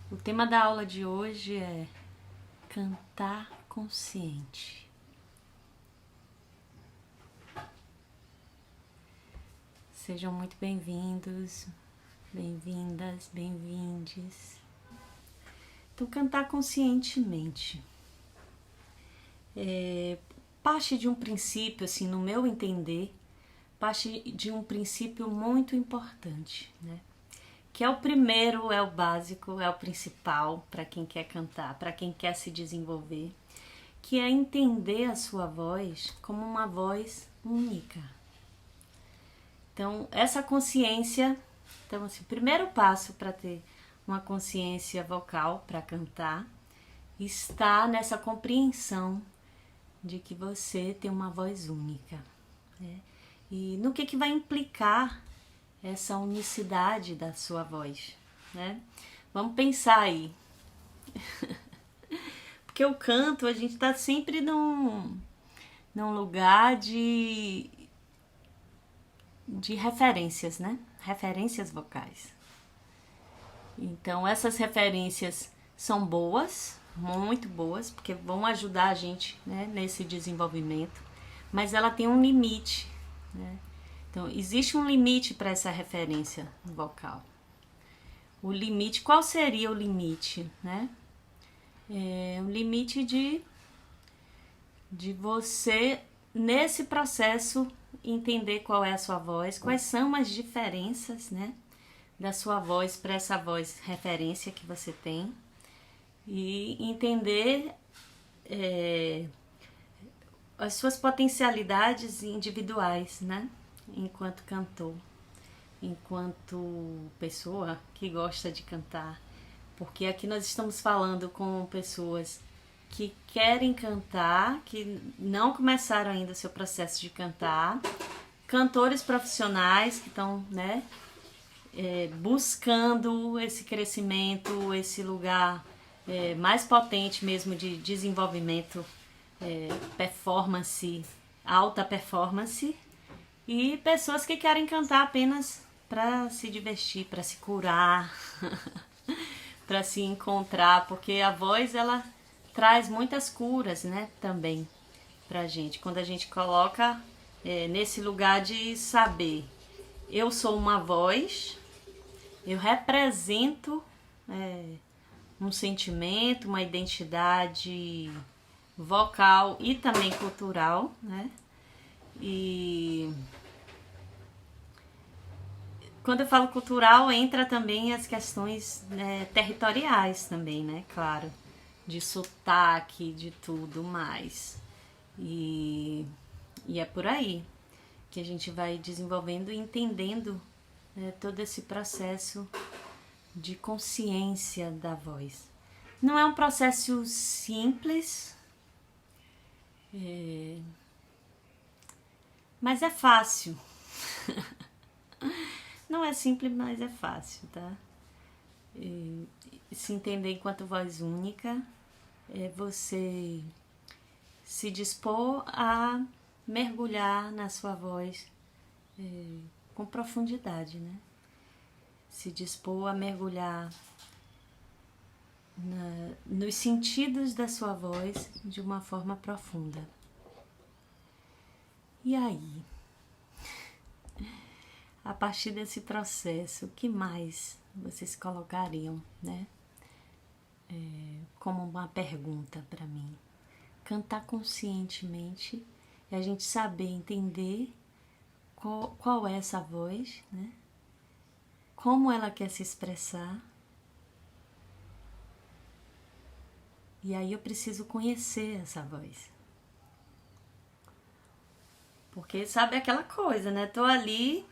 O tema da aula de hoje é cantar consciente. Sejam muito bem-vindos, bem-vindas, bem-vindes. Então, cantar conscientemente parte de um princípio, assim, no meu entender, parte de um princípio muito importante, né? Que é o primeiro, é o básico, é o principal para quem quer cantar, para quem quer se desenvolver, que é entender a sua voz como uma voz única. Então, essa consciência, assim, o primeiro passo para ter uma consciência vocal para cantar está nessa compreensão de que você tem uma voz única, né? E no que vai implicar essa unicidade da sua voz, né? Vamos pensar aí. Porque o canto, a gente está sempre num lugar de referências, né? Referências vocais. Então, essas referências são boas, muito boas, porque vão ajudar a gente, né, nesse desenvolvimento, mas ela tem um limite, né? Então, existe um limite para essa referência vocal. O limite, qual seria o limite, né? É um limite de você, nesse processo, entender qual é a sua voz, quais são as diferenças, né, da sua voz para essa voz referência que você tem, e entender as suas potencialidades individuais, né, enquanto cantor, enquanto pessoa que gosta de cantar. Porque aqui nós estamos falando com pessoas que querem cantar, que não começaram ainda o seu processo de cantar, cantores profissionais que estão, né, buscando esse crescimento, esse lugar mais potente mesmo de desenvolvimento, performance, alta performance, e pessoas que querem cantar apenas para se divertir, para se curar, para se encontrar, porque a voz ela traz muitas curas, né, também pra gente. Quando a gente coloca nesse lugar de saber, eu sou uma voz, eu represento um sentimento, uma identidade vocal e também cultural, né? E quando eu falo cultural, entra também as questões, né, territoriais também, né? Claro, de sotaque, de tudo mais. E é por aí que a gente vai desenvolvendo e entendendo, né, todo esse processo de consciência da voz. Não é um processo simples, mas é fácil. Não é simples, mas é fácil, tá? Se entender enquanto voz única é você se dispor a mergulhar na sua voz com profundidade, né? Se dispor a mergulhar nos sentidos da sua voz de uma forma profunda. E aí, a partir desse processo, o que mais vocês colocariam, né? Como uma pergunta para mim. Cantar conscientemente é a gente saber entender qual é essa voz, né? Como ela quer se expressar. E aí eu preciso conhecer essa voz. Porque sabe aquela coisa, né? Tô ali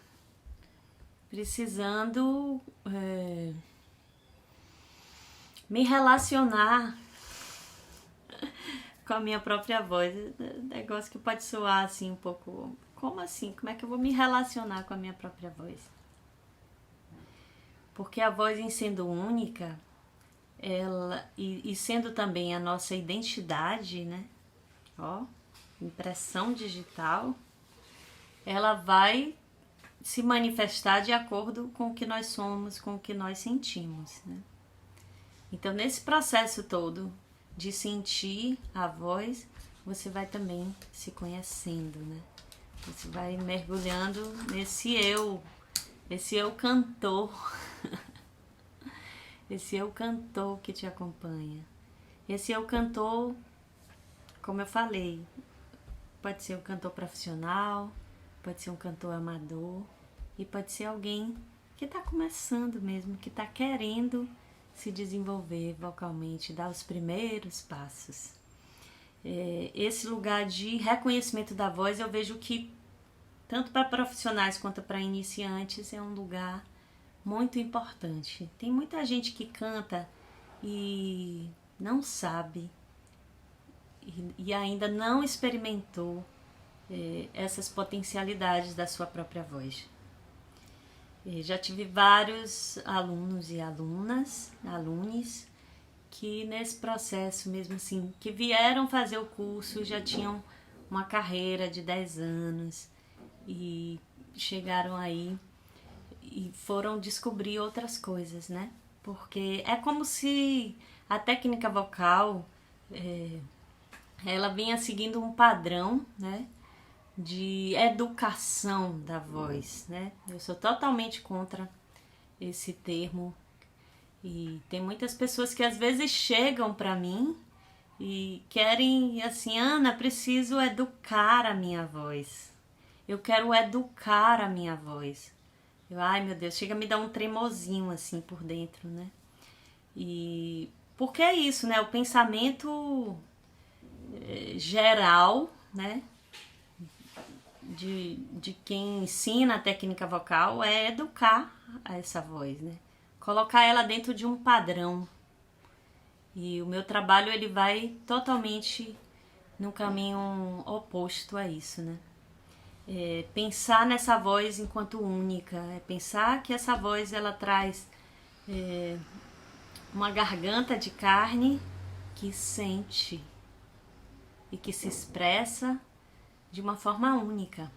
precisando me relacionar com a minha própria voz. Negócio que pode soar assim um pouco... Como assim? Como é que eu vou me relacionar com a minha própria voz? Porque a voz, em sendo única, ela e sendo também a nossa identidade, né? Ó, impressão digital, ela vai se manifestar de acordo com o que nós somos, com o que nós sentimos, né? Então, nesse processo todo de sentir a voz, você vai também se conhecendo, né? Você vai mergulhando esse eu cantor, esse eu cantor que te acompanha. Esse eu cantor, como eu falei, pode ser um cantor profissional, pode ser um cantor amador e pode ser alguém que está começando mesmo, que está querendo se desenvolver vocalmente, dar os primeiros passos. Esse lugar de reconhecimento da voz, eu vejo que tanto para profissionais quanto para iniciantes é um lugar muito importante. Tem muita gente que canta e não sabe e ainda não experimentou essas potencialidades da sua própria voz. Já tive vários alunos e alunos que nesse processo mesmo assim, que vieram fazer o curso, já tinham uma carreira de 10 anos e chegaram aí e foram descobrir outras coisas, né? Porque é como se a técnica vocal ela vinha seguindo um padrão, né? De educação da voz, né? Eu sou totalmente contra esse termo e tem muitas pessoas que às vezes chegam para mim e querem assim, Ana, preciso educar a minha voz. Eu quero educar a minha voz. Ai meu Deus, chega a me dar um tremozinho assim por dentro, né? E porque é isso, né? O pensamento geral, né? De quem ensina a técnica vocal é educar essa voz, né? Colocar ela dentro de um padrão. E o meu trabalho ele vai totalmente no caminho oposto a isso, né? Pensar nessa voz enquanto única, pensar que essa voz ela traz uma garganta de carne que sente e que se expressa de uma forma única.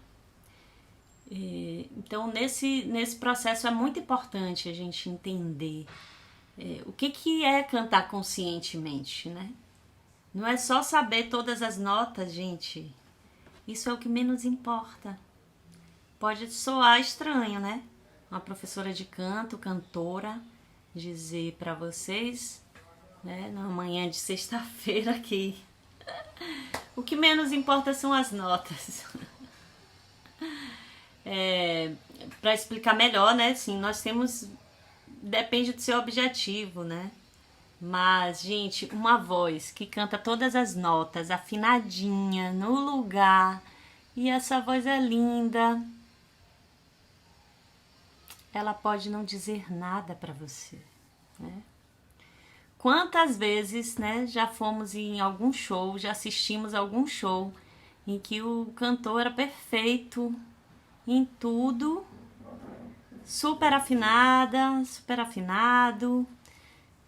Então, nesse processo é muito importante a gente entender o que é cantar conscientemente, né? Não é só saber todas as notas, gente. Isso é o que menos importa. Pode soar estranho, né? Uma professora de canto, cantora, dizer para vocês, né, na manhã de sexta-feira aqui, o que menos importa são as notas. Para explicar melhor, né? Assim, nós temos... Depende do seu objetivo, né? Mas, gente, uma voz que canta todas as notas, afinadinha, no lugar, e essa voz é linda, ela pode não dizer nada para você, né? Quantas vezes, né, já fomos em algum show, já assistimos a algum show em que o cantor era perfeito em tudo, super afinada, super afinado,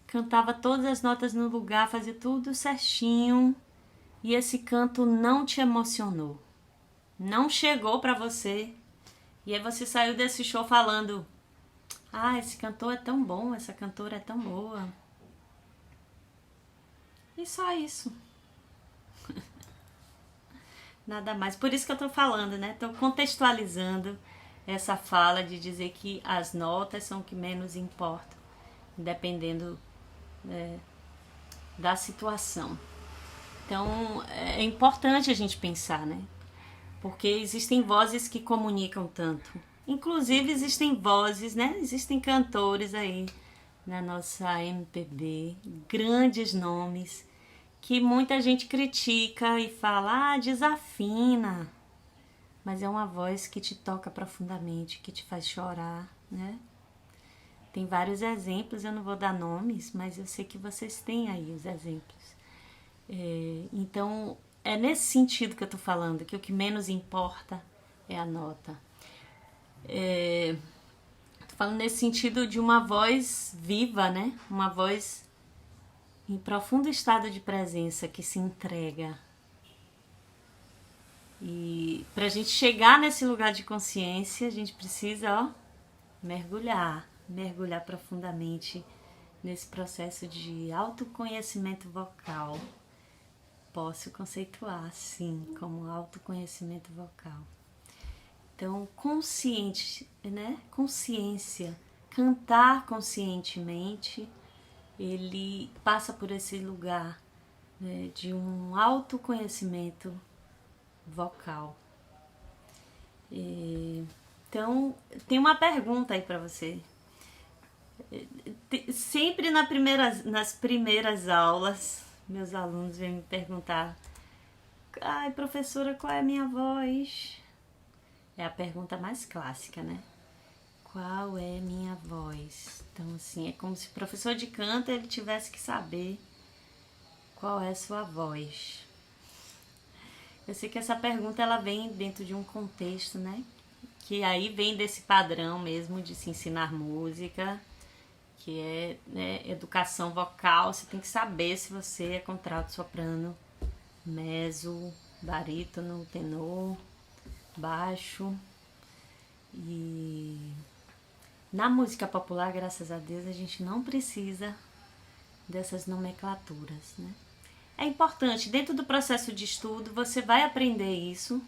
cantava todas as notas no lugar, fazia tudo certinho, e esse canto não te emocionou, não chegou pra você, e aí você saiu desse show falando, esse cantor é tão bom, essa cantora é tão boa. E só isso. Nada mais. Por isso que eu tô falando, né? Tô contextualizando essa fala de dizer que as notas são o que menos importam, dependendo da situação. Então, é importante a gente pensar, né? Porque existem vozes que comunicam tanto. Inclusive, existem vozes, né? Existem cantores aí na nossa MPB, grandes nomes, que muita gente critica e fala, desafina. Mas é uma voz que te toca profundamente, que te faz chorar, né? Tem vários exemplos, eu não vou dar nomes, mas eu sei que vocês têm aí os exemplos. Então, é nesse sentido que eu tô falando, que o que menos importa é a nota. Tô falando nesse sentido de uma voz viva, né? Uma voz em profundo estado de presença que se entrega. E pra gente chegar nesse lugar de consciência, a gente precisa, mergulhar profundamente nesse processo de autoconhecimento vocal. Posso conceituar, sim, como autoconhecimento vocal. Então, consciente, né? Consciência, cantar conscientemente, ele passa por esse lugar, né, de um autoconhecimento vocal. Então, tem uma pergunta aí para você. Sempre nas primeiras aulas, meus alunos vêm me perguntar: ai, professora, qual é a minha voz? É a pergunta mais clássica, né? Qual é minha voz? Então, assim, é como se o professor de canto ele tivesse que saber qual é a sua voz. Eu sei que essa pergunta ela vem dentro de um contexto, né? Que aí vem desse padrão mesmo de se ensinar música, que é, né, educação vocal. Você tem que saber se você é contralto, soprano, mezzo, barítono, tenor, baixo. E na música popular, graças a Deus, a gente não precisa dessas nomenclaturas, né? É importante, dentro do processo de estudo, você vai aprender isso,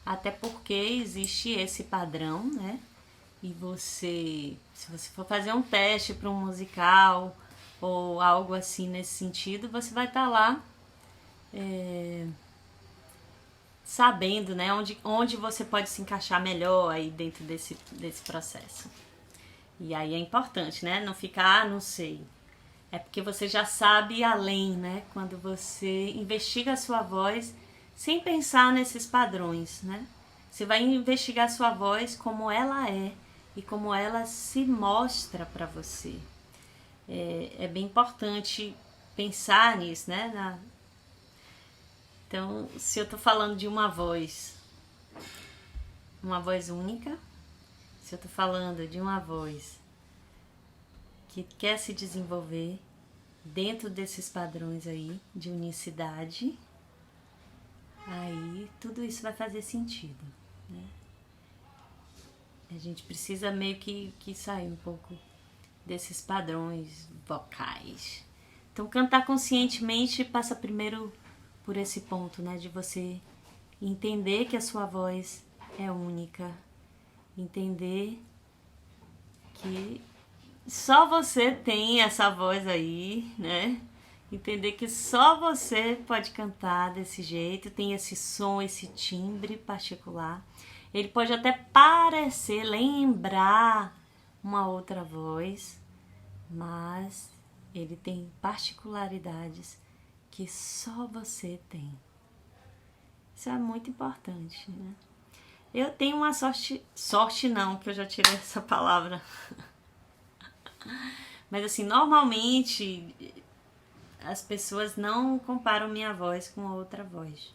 até porque existe esse padrão, né? E você, se você for fazer um teste para um musical ou algo assim nesse sentido, você vai estar lá sabendo, né, onde você pode se encaixar melhor aí dentro desse processo. E aí é importante, né, não ficar, não sei. É porque você já sabe além, né, quando você investiga a sua voz sem pensar nesses padrões, né. Você vai investigar a sua voz como ela é e como ela se mostra para você. É bem importante pensar nisso, né, Então, se eu tô falando de uma voz única, se eu tô falando de uma voz que quer se desenvolver dentro desses padrões aí de unicidade, aí tudo isso vai fazer sentido, né? A gente precisa meio que sair um pouco desses padrões vocais. Então, cantar conscientemente passa primeiro por esse ponto, né, de você entender que a sua voz é única, entender que só você tem essa voz aí, né? Entender que só você pode cantar desse jeito, tem esse som, esse timbre particular. Ele pode até parecer, lembrar uma outra voz, mas ele tem particularidades que só você tem. Isso é muito importante, né? Eu tenho uma sorte não, que eu já tirei essa palavra. Mas assim, normalmente as pessoas não comparam minha voz com outra voz.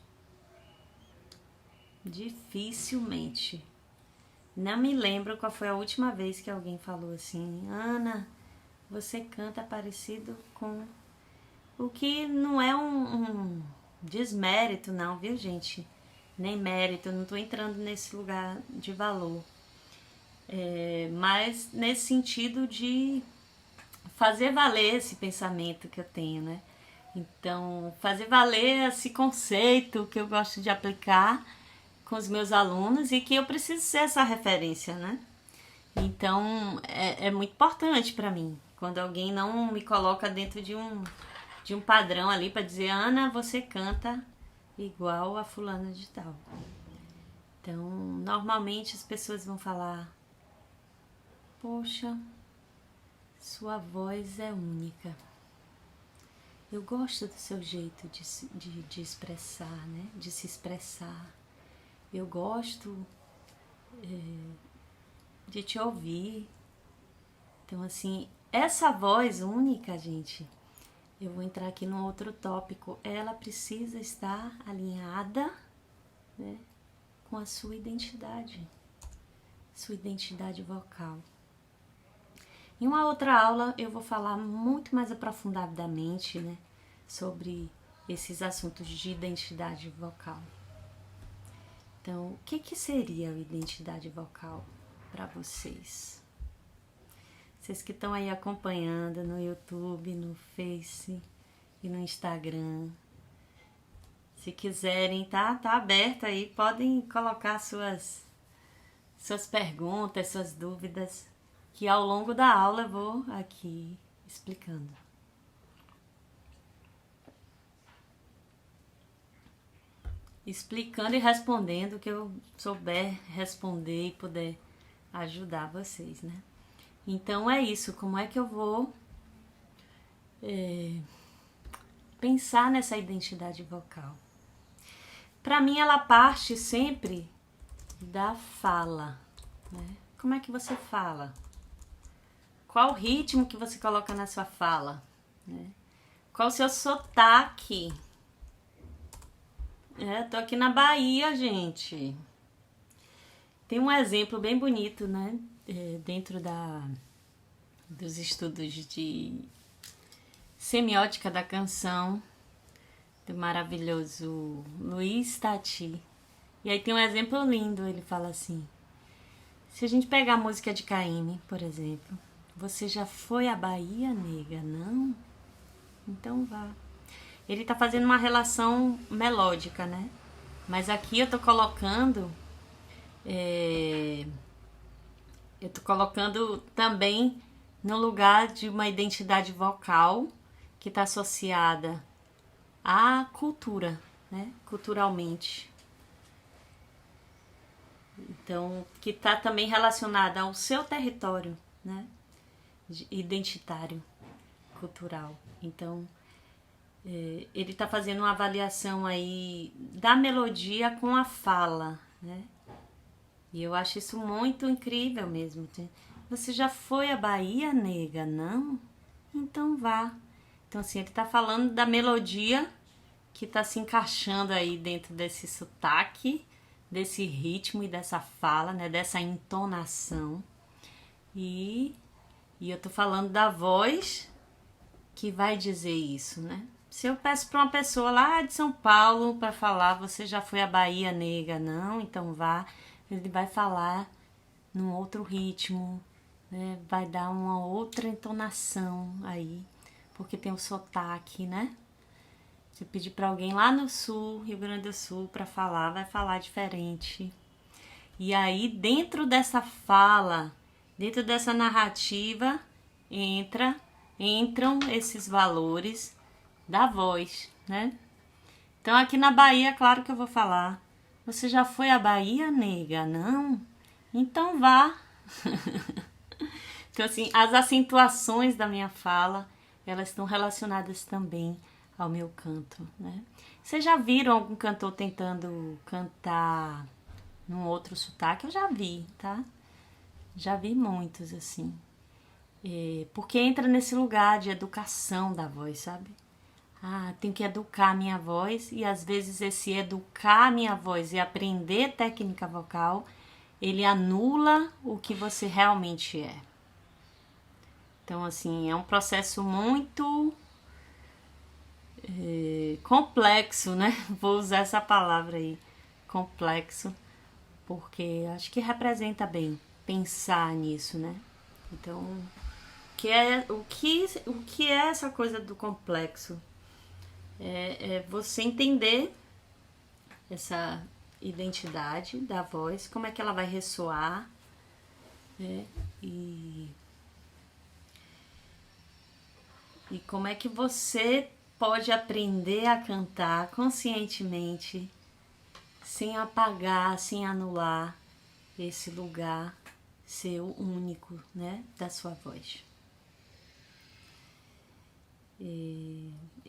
Dificilmente. Não me lembro qual foi a última vez que alguém falou assim: Ana, você canta parecido com... O que não é um desmérito não, viu, gente? Nem mérito, não tô entrando nesse lugar de valor. Mas nesse sentido de fazer valer esse pensamento que eu tenho, né? Então, fazer valer esse conceito que eu gosto de aplicar com os meus alunos e que eu preciso ser essa referência, né? Então, é muito importante para mim quando alguém não me coloca dentro de um padrão ali para dizer: Ana, você canta igual a fulana de tal. Então, normalmente as pessoas vão falar: poxa, sua voz é única. Eu gosto do seu jeito de expressar, né? De se expressar. Eu gosto de te ouvir. Então, assim, essa voz única, gente, eu vou entrar aqui num outro tópico. Ela precisa estar alinhada, né, com a sua identidade vocal. Em uma outra aula eu vou falar muito mais aprofundadamente, né, sobre esses assuntos de identidade vocal. Então, o que seria a identidade vocal para vocês? Vocês que estão aí acompanhando no YouTube, no Face e no Instagram. Se quiserem, tá aberto aí, podem colocar suas perguntas, suas dúvidas, que ao longo da aula eu vou aqui explicando. Explicando e respondendo o que eu souber responder e puder ajudar vocês, né? Então é isso, como é que eu vou pensar nessa identidade vocal? Para mim ela parte sempre da fala, né? Como é que você fala? Qual o ritmo que você coloca na sua fala, né? Qual o seu sotaque? Tô aqui na Bahia, gente. Tem um exemplo bem bonito, né? Dentro dos estudos de semiótica da canção, do maravilhoso Luiz Tati. E aí tem um exemplo lindo, ele fala assim: se a gente pegar a música de Caymmi, por exemplo, você já foi à Bahia, nega? Não? Então vá. Ele tá fazendo uma relação melódica, né? Mas aqui eu tô colocando também no lugar de uma identidade vocal que está associada à cultura, né? Culturalmente. Então, que está também relacionada ao seu território, né? Identitário, cultural. Então, ele está fazendo uma avaliação aí da melodia com a fala, né? E eu acho isso muito incrível mesmo. Você já foi à Bahia, nega? Não? Então vá. Então, assim, ele está falando da melodia que está se encaixando aí dentro desse sotaque, desse ritmo e dessa fala, né? Dessa entonação. E eu tô falando da voz que vai dizer isso, né? Se eu peço para uma pessoa lá de São Paulo para falar, você já foi à Bahia, nega? Não? Então vá. Ele vai falar num outro ritmo, né? Vai dar uma outra entonação aí, porque tem o sotaque, né? Se pedir para alguém lá no sul, Rio Grande do Sul, para falar, vai falar diferente. E aí, dentro dessa fala, dentro dessa narrativa, entram esses valores da voz, né? Então, aqui na Bahia, claro que eu vou falar: você já foi à Bahia, nega? Não? Então vá. Então, assim, as acentuações da minha fala, elas estão relacionadas também ao meu canto, né? Vocês já viram algum cantor tentando cantar num outro sotaque? Eu já vi, tá? Já vi muitos, assim. Porque entra nesse lugar de educação da voz, sabe? Tenho que educar a minha voz, e às vezes esse educar a minha voz e aprender técnica vocal, ele anula o que você realmente é. Então, assim, é um processo muito complexo, né? Vou usar essa palavra aí, complexo, porque acho que representa bem pensar nisso, né? Então, o que é essa coisa do complexo? É você entender essa identidade da voz, como é que ela vai ressoar, né? E como é que você pode aprender a cantar conscientemente, sem apagar, sem anular esse lugar seu único, né, da sua voz.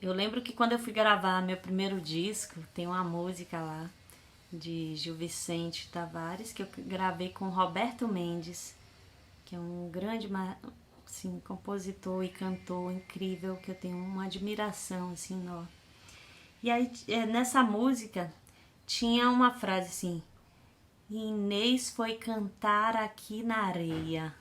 Eu lembro que quando eu fui gravar meu primeiro disco, tem uma música lá de Gil Vicente Tavares que eu gravei com Roberto Mendes, que é um grande, assim, compositor e cantor incrível, que eu tenho uma admiração assim enorme. E aí nessa música tinha uma frase assim: Inês foi cantar aqui na areia.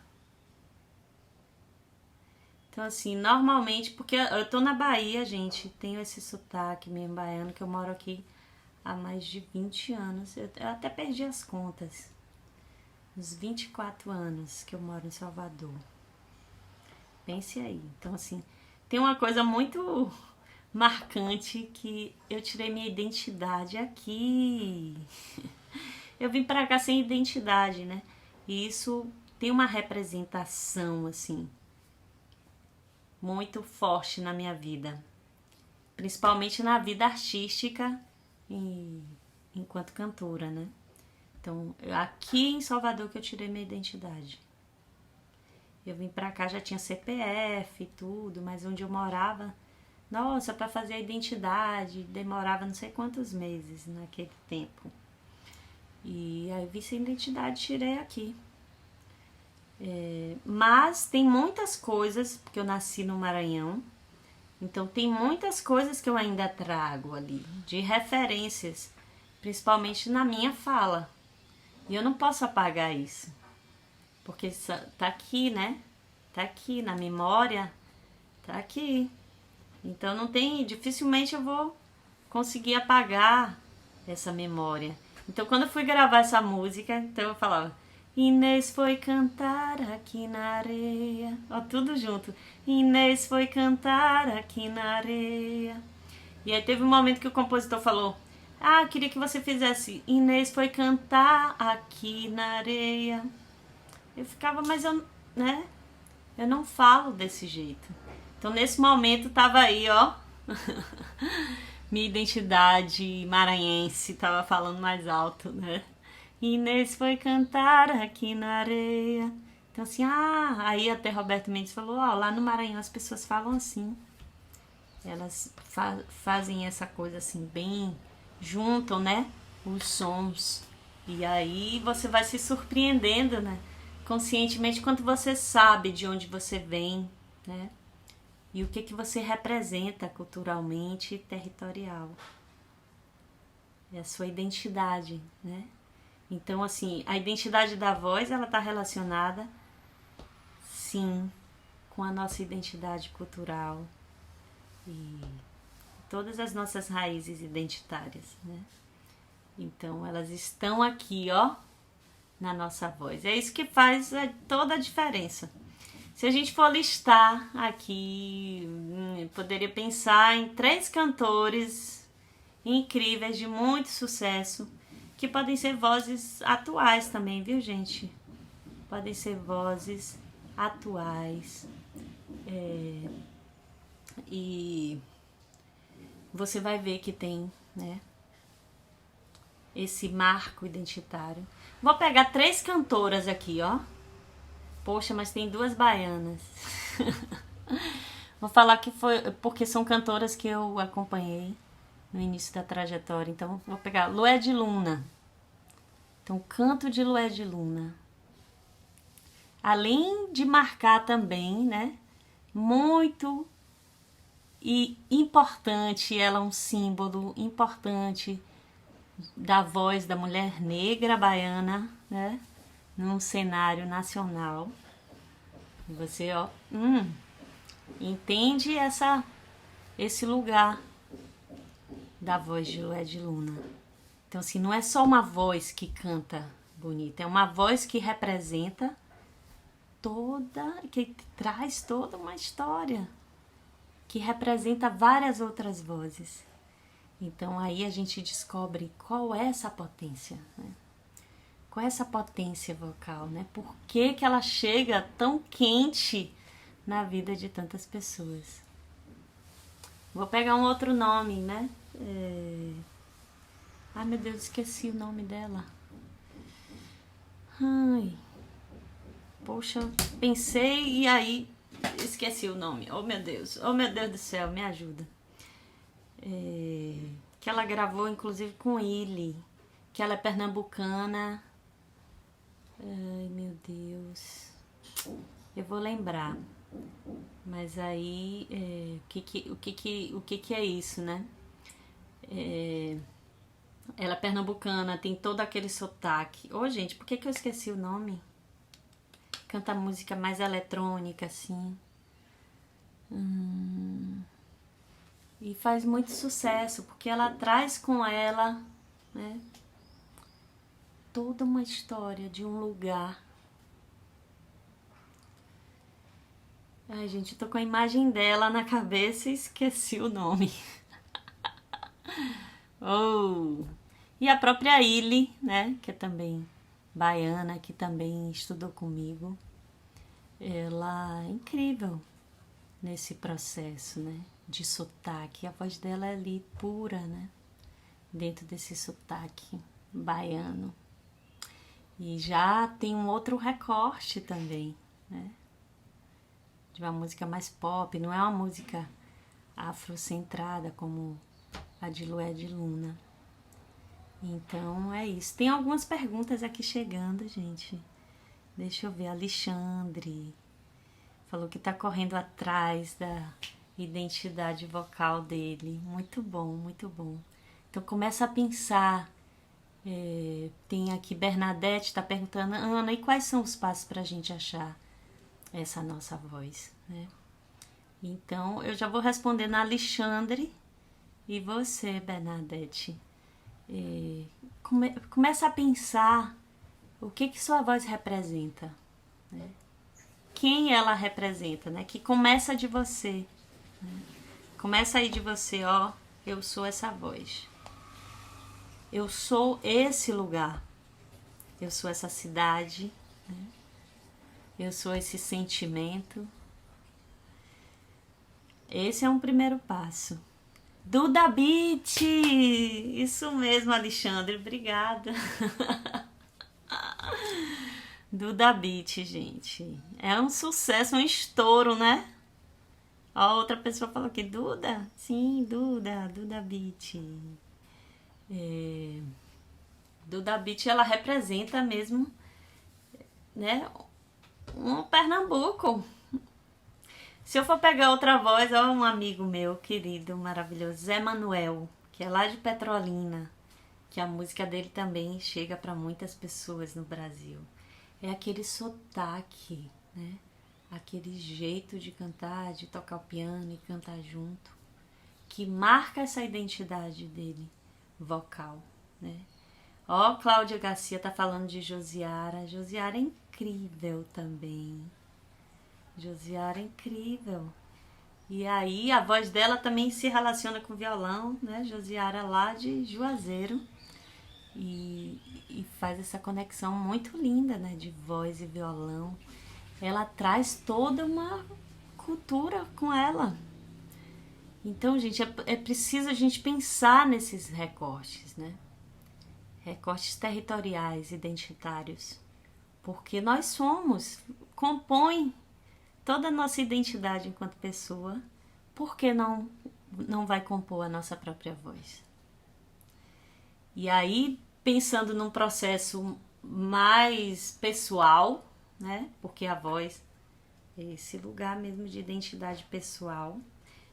Então, assim, normalmente, porque eu tô na Bahia, gente, tenho esse sotaque mesmo baiano, que eu moro aqui há mais de 20 anos. Eu até perdi as contas. Uns 24 anos que eu moro em Salvador. Pense aí. Então, assim, tem uma coisa muito marcante que eu tirei minha identidade aqui. Eu vim pra cá sem identidade, né? E isso tem uma representação, assim, muito forte na minha vida. Principalmente na vida artística e enquanto cantora, né? Então, aqui em Salvador que eu tirei minha identidade. Eu vim pra cá, já tinha CPF e tudo, mas onde eu morava, nossa, pra fazer a identidade, demorava não sei quantos meses naquele tempo. E aí eu vi sem identidade, tirei aqui. Mas tem muitas coisas, porque eu nasci no Maranhão, então tem muitas coisas que eu ainda trago ali, de referências, principalmente na minha fala. E eu não posso apagar isso, porque tá aqui, né? Tá aqui na memória, tá aqui. Então não tem, dificilmente eu vou conseguir apagar essa memória. Então quando eu fui gravar essa música, então eu falava: Inês foi cantar aqui na areia. Ó, tudo junto. Inês foi cantar aqui na areia. E aí teve um momento que o compositor falou: ah, queria que você fizesse Inês foi cantar aqui na areia. Eu ficava, mas eu, né? Eu não falo desse jeito. Então nesse momento tava aí, ó. Minha identidade maranhense tava falando mais alto, né? Inês foi cantar aqui na areia. Então assim, aí até Roberto Mendes falou, lá no Maranhão as pessoas falam assim. Elas fazem essa coisa assim, bem, juntam, né? Os sons. E aí você vai se surpreendendo, né? Conscientemente, quando você sabe de onde você vem, né? E o que você representa culturalmente e territorial. É a sua identidade, né? Então, assim, a identidade da voz, ela está relacionada, sim, com a nossa identidade cultural e todas as nossas raízes identitárias, né? Então, elas estão aqui, ó, na nossa voz. É isso que faz toda a diferença. Se a gente for listar aqui, poderia pensar em 3 cantores incríveis de muito sucesso, que podem ser vozes atuais também, viu, gente? Podem ser vozes atuais. E você vai ver que tem, né, esse marco identitário. Vou pegar 3 cantoras aqui, ó. Poxa, mas tem 2 baianas. Vou falar que foi porque são cantoras que eu acompanhei no início da trajetória. Então, vou pegar Lué de Luna. Então, canto de Lué de Luna. Além de marcar também, né? Muito e importante, ela é um símbolo importante da voz da mulher negra baiana, né? Num cenário nacional. Você, ó, entende esse lugar da voz de Lué de Luna. Então, assim, não é só uma voz que canta bonita, é uma voz que representa que traz toda uma história, que representa várias outras vozes. Então, aí a gente descobre qual é essa potência, né? Qual é essa potência vocal, né? Por que ela chega tão quente na vida de tantas pessoas? Vou pegar um outro nome, né? Ai, meu Deus, esqueci o nome dela. Ai, poxa, pensei e aí esqueci o nome. Oh, meu Deus do céu, me ajuda. Que ela gravou, inclusive, com ele. Que ela é pernambucana. Ai, meu Deus. Eu vou lembrar. Mas aí, o que é isso, né? Ela é pernambucana, tem todo aquele sotaque. Gente, por que eu esqueci o nome? Canta música mais eletrônica, assim. E faz muito sucesso, porque ela traz com ela, né, toda uma história de um lugar. Ai, gente, eu tô com a imagem dela na cabeça e esqueci o nome. Oh! E a própria Illy, né? Que é também baiana, que também estudou comigo. Ela é incrível nesse processo, né? De sotaque. A voz dela é ali pura, né? Dentro desse sotaque baiano. E já tem um outro recorte também, né? De uma música mais pop, não é uma música afrocentrada como a de Lué de Luna. Então é isso. Tem algumas perguntas aqui chegando, gente. Deixa eu ver. Alexandre falou que tá correndo atrás da identidade vocal dele. Muito bom, muito bom. Então começa a pensar. Tem aqui Bernadette está perguntando, Ana, e quais são os passos para a gente achar essa nossa voz, né? Então eu já vou responder na Alexandre e você, Bernadette. Começa a pensar o que sua voz representa, né? Quem ela representa, né? Que começa de você, né? Começa aí de você, ó, eu sou essa voz. Eu sou esse lugar. Eu sou essa cidade, né? Eu sou esse sentimento. Esse é um primeiro passo. Duda Beat! Isso mesmo, Alexandre. Obrigada. Duda Beat, gente. É um sucesso, um estouro, né? Ó, outra pessoa falou aqui, Duda? Sim, Duda Beat. Duda Beat, ela representa mesmo, né, um Pernambuco. Se eu for pegar outra voz, ó, um amigo meu, querido, maravilhoso, Zé Manuel, que é lá de Petrolina, que a música dele também chega para muitas pessoas no Brasil. É aquele sotaque, né? Aquele jeito de cantar, de tocar o piano e cantar junto, que marca essa identidade dele, vocal, né? Ó, Cláudia Garcia tá falando de Josiara. Josiara é incrível também. Josiara é incrível. E aí a voz dela também se relaciona com o violão, né? Josiara lá de Juazeiro. E faz essa conexão muito linda, né? De voz e violão. Ela traz toda uma cultura com ela. Então, gente, é preciso a gente pensar nesses recortes, né? Recortes territoriais, identitários. Porque nós somos, compõe toda a nossa identidade enquanto pessoa. Por que não vai compor a nossa própria voz? E aí, pensando num processo mais pessoal, né? Porque a voz é esse lugar mesmo de identidade pessoal.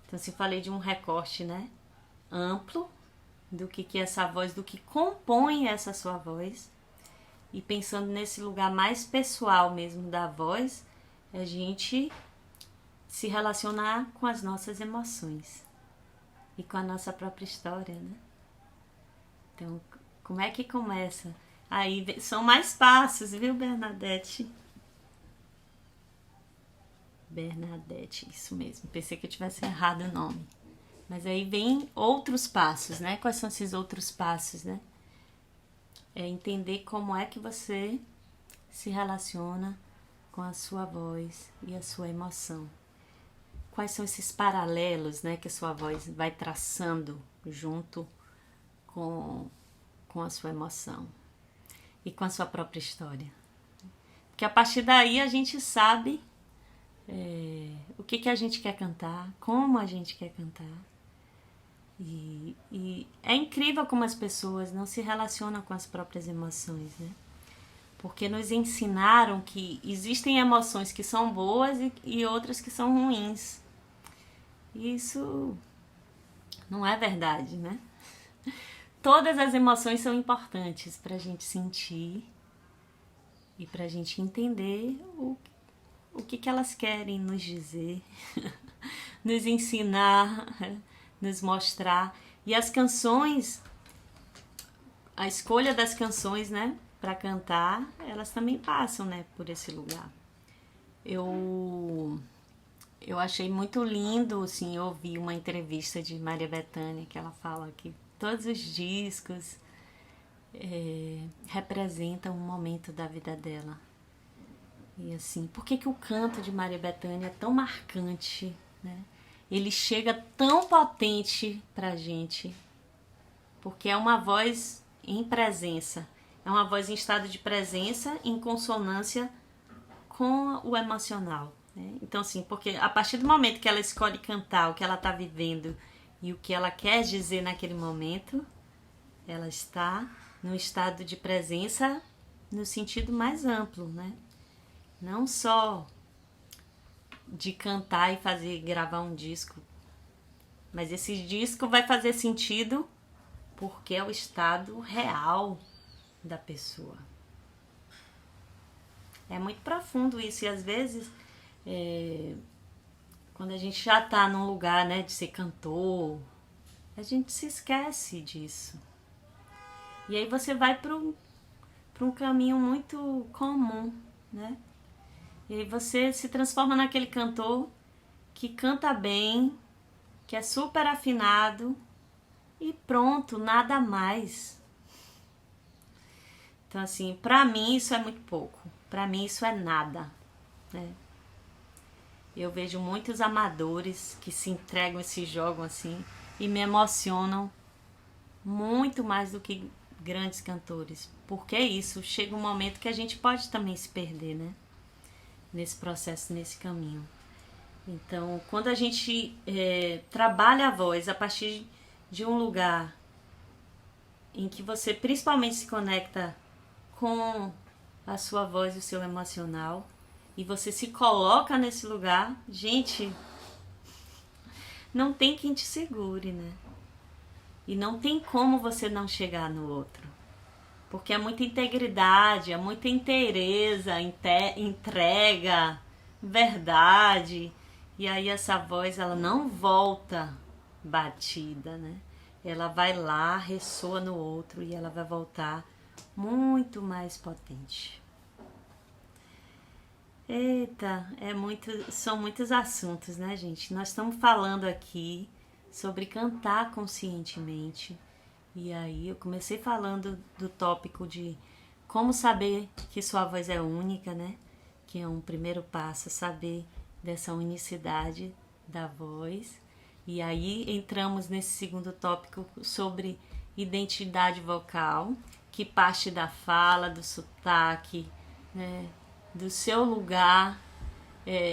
Então, se falei de um recorte, né, amplo do que é essa voz, do que compõe essa sua voz. E pensando nesse lugar mais pessoal mesmo da voz, a gente se relacionar com as nossas emoções e com a nossa própria história, né? Então, como é que começa? Aí são mais passos, viu, Bernadette? Bernadette, isso mesmo. Pensei que eu tivesse errado o nome. Mas aí vem outros passos, né? Quais são esses outros passos, né? É entender como é que você se relaciona com a sua voz e a sua emoção. Quais são esses paralelos, né, que a sua voz vai traçando junto com a sua emoção e com a sua própria história. Porque a partir daí a gente sabe o que a gente quer cantar, como a gente quer cantar. E é incrível como as pessoas não se relacionam com as próprias emoções, né? Porque nos ensinaram que existem emoções que são boas e outras que são ruins. E isso não é verdade, né? Todas as emoções são importantes para a gente sentir e para a gente entender o que elas querem nos dizer, nos ensinar, nos mostrar. E as canções, a escolha das canções, né, para cantar, elas também passam, né, por esse lugar. Eu eu achei muito lindo, assim, ouvir uma entrevista de Maria Bethânia, que ela fala que todos os discos representam um momento da vida dela. E assim, por que o canto de Maria Bethânia é tão marcante, né? Ele chega tão potente pra gente, porque é uma voz em presença, é uma voz em estado de presença, em consonância com o emocional, né? Então assim, porque a partir do momento que ela escolhe cantar o que ela está vivendo e o que ela quer dizer naquele momento, ela está num estado de presença no sentido mais amplo, né? Não só de cantar e gravar um disco, mas esse disco vai fazer sentido porque é o estado real da pessoa. É muito profundo isso e às vezes quando a gente já tá num lugar, né, de ser cantor, a gente se esquece disso. E aí você vai para um caminho muito comum, né? E aí você se transforma naquele cantor que canta bem, que é super afinado e pronto, nada mais. Então assim, pra mim isso é muito pouco. Pra mim isso é nada, né? Eu vejo muitos amadores que se entregam e se jogam assim e me emocionam muito mais do que grandes cantores. Porque é isso, chega um momento que a gente pode também se perder, né? Nesse processo, nesse caminho. Então, quando a gente trabalha a voz a partir de um lugar em que você principalmente se conecta com a sua voz e o seu emocional, e você se coloca nesse lugar, gente, não tem quem te segure, né? E não tem como você não chegar no outro. Porque é muita integridade, é muita inteireza, entrega, verdade. E aí essa voz, ela não volta batida, né? Ela vai lá, ressoa no outro e ela vai voltar muito mais potente. Eita, são muitos assuntos, né, gente? Nós estamos falando aqui sobre cantar conscientemente. E aí eu comecei falando do tópico de como saber que sua voz é única, né? Que é um primeiro passo, saber dessa unicidade da voz. E aí entramos nesse segundo tópico sobre identidade vocal, que parte da fala, do sotaque, né? Do seu lugar,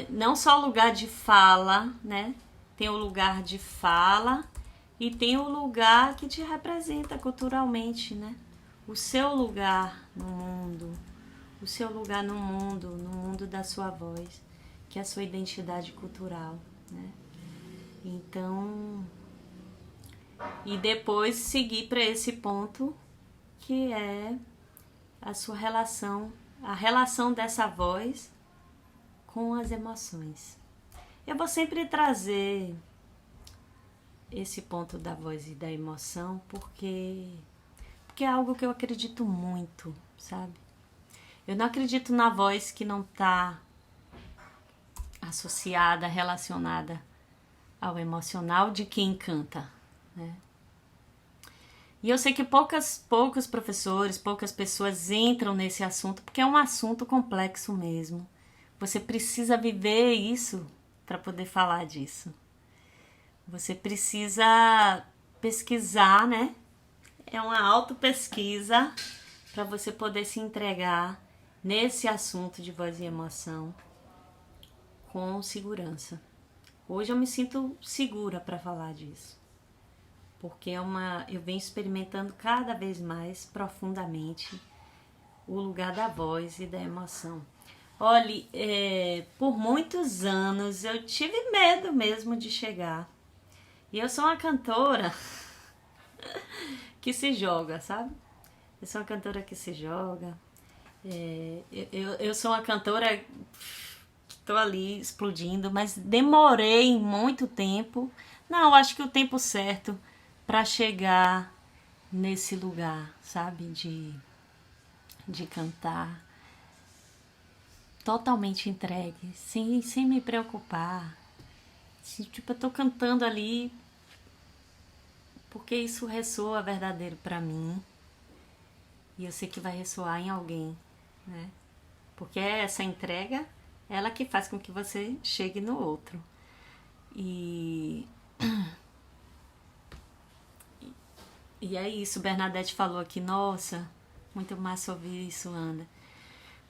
não só o lugar de fala, né? Tem o lugar de fala e tem o lugar que te representa culturalmente, né? O seu lugar no mundo, o seu lugar no mundo da sua voz, que é a sua identidade cultural, né? Então, e depois seguir para esse ponto que é a sua relação, a relação dessa voz com as emoções. Eu vou sempre trazer esse ponto da voz e da emoção porque é algo que eu acredito muito, sabe? Eu não acredito na voz que não está associada, relacionada ao emocional de quem canta, né? E eu sei que poucos professores, poucas pessoas entram nesse assunto porque é um assunto complexo mesmo. Você precisa viver isso para poder falar disso. Você precisa pesquisar, né? É uma autopesquisa para você poder se entregar nesse assunto de voz e emoção com segurança. Hoje eu me sinto segura para falar disso, porque eu venho experimentando cada vez mais profundamente o lugar da voz e da emoção. Olhe, por muitos anos eu tive medo mesmo de chegar. E eu sou uma cantora que se joga, sabe? Eu sou uma cantora que se joga. Eu sou uma cantora que tô ali explodindo, mas demorei muito tempo. Não, acho que o tempo certo para chegar nesse lugar, sabe? De cantar totalmente entregue, sem me preocupar. Tipo, eu tô cantando ali porque isso ressoa verdadeiro pra mim. E eu sei que vai ressoar em alguém, né? Porque é essa entrega, ela que faz com que você chegue no outro. E, e é isso, Bernadette falou aqui, nossa, muito massa ouvir isso, Ana.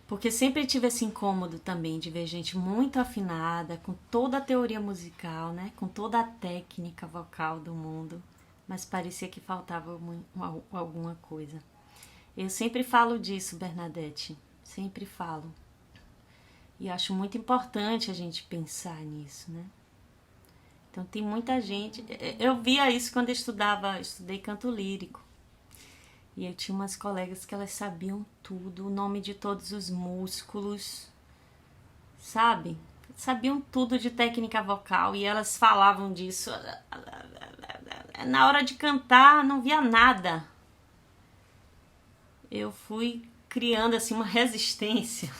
Porque sempre tive esse incômodo também de ver gente muito afinada, com toda a teoria musical, né? Com toda a técnica vocal do mundo, mas parecia que faltava alguma coisa. Eu sempre falo disso, Bernadette, sempre falo. E acho muito importante a gente pensar nisso, né? Então tem muita gente... Eu via isso quando eu estudei canto lírico. E eu tinha umas colegas que elas sabiam tudo, o nome de todos os músculos, sabe? Sabiam tudo de técnica vocal e elas falavam disso. Na hora de cantar, não via nada. Eu fui criando assim uma resistência.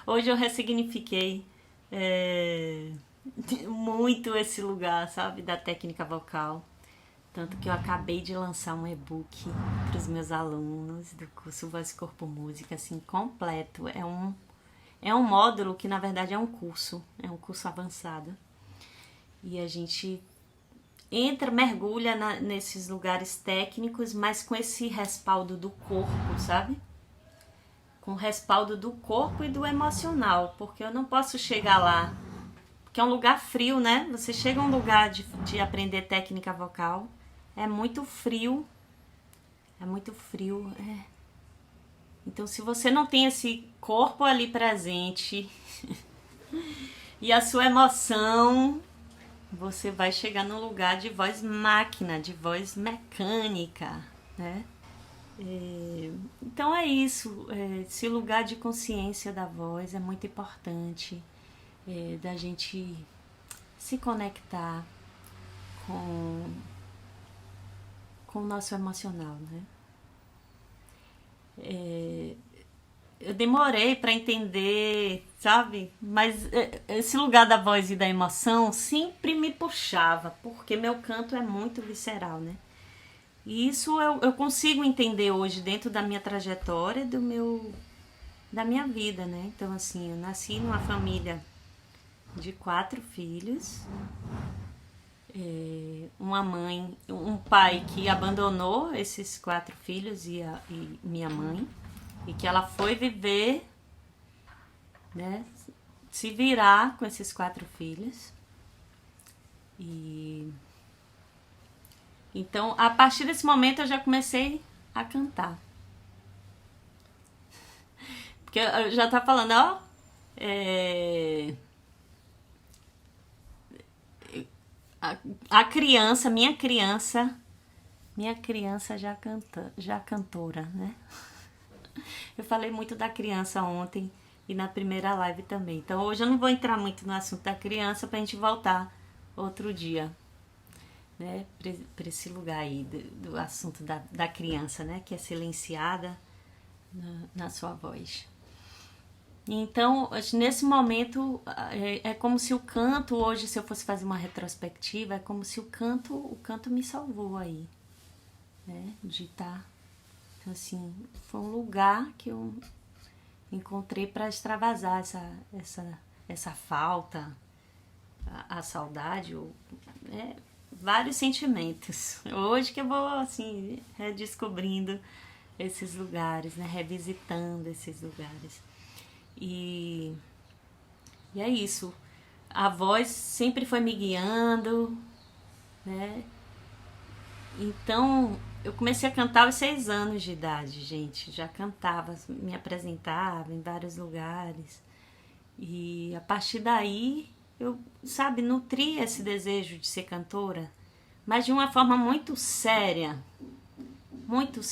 Hoje eu ressignifiquei muito esse lugar, sabe? Da técnica vocal. Tanto que eu acabei de lançar um e-book para os meus alunos do curso Voz, Corpo, Música, assim, completo. É um módulo que, na verdade, é um curso avançado. E a gente mergulha nesses lugares técnicos, mas com esse respaldo do corpo, sabe? Com o respaldo do corpo e do emocional, porque eu não posso chegar lá, porque é um lugar frio, né? Você chega a um lugar de aprender técnica vocal, é muito frio. Então, se você não tem esse corpo ali presente e a sua emoção, você vai chegar num lugar de voz máquina, de voz mecânica, né? Então é isso, esse lugar de consciência da voz é muito importante, da gente se conectar com o nosso emocional, né? Eu demorei para entender, sabe? Mas esse lugar da voz e da emoção sempre me puxava, porque meu canto é muito visceral, né? E isso eu consigo entender hoje dentro da minha trajetória, da minha vida, né? Então, assim, eu nasci numa família de 4 filhos, um pai que abandonou esses 4 filhos e minha mãe, e que ela foi viver, né, se virar com esses 4 filhos. E então, a partir desse momento eu já comecei a cantar. Porque eu já tá falando, ó, a criança, minha criança já cantora, né? Eu falei muito da criança ontem e na primeira live também. Então hoje eu não vou entrar muito no assunto da criança pra gente voltar outro dia, né? Pra esse lugar aí do assunto da criança, né? Que é silenciada na sua voz. Então, nesse momento, é como se o canto, hoje, se eu fosse fazer uma retrospectiva, é como se o canto me salvou aí, né? De estar. Então, assim, foi um lugar que eu encontrei para extravasar essa falta, a saudade, vários sentimentos. Hoje que eu vou, assim, redescobrindo esses lugares, né? Revisitando esses lugares. E é isso. A voz sempre foi me guiando, né? Então, eu comecei a cantar aos 6 anos de idade, gente. Já cantava, me apresentava em vários lugares. E a partir daí, eu, sabe, nutri esse desejo de ser cantora, mas de uma forma muito séria, muito,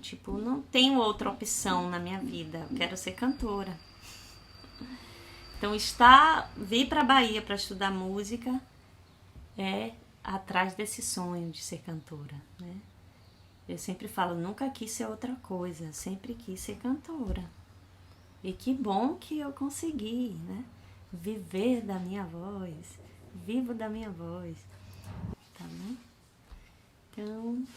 tipo, não tenho outra opção na minha vida, eu quero ser cantora. Então, vir para a Bahia para estudar música é atrás desse sonho de ser cantora, né? Eu sempre falo, nunca quis ser outra coisa, sempre quis ser cantora. E que bom que eu consegui, né? viver da minha voz, vivo da minha voz, tá bom? Então,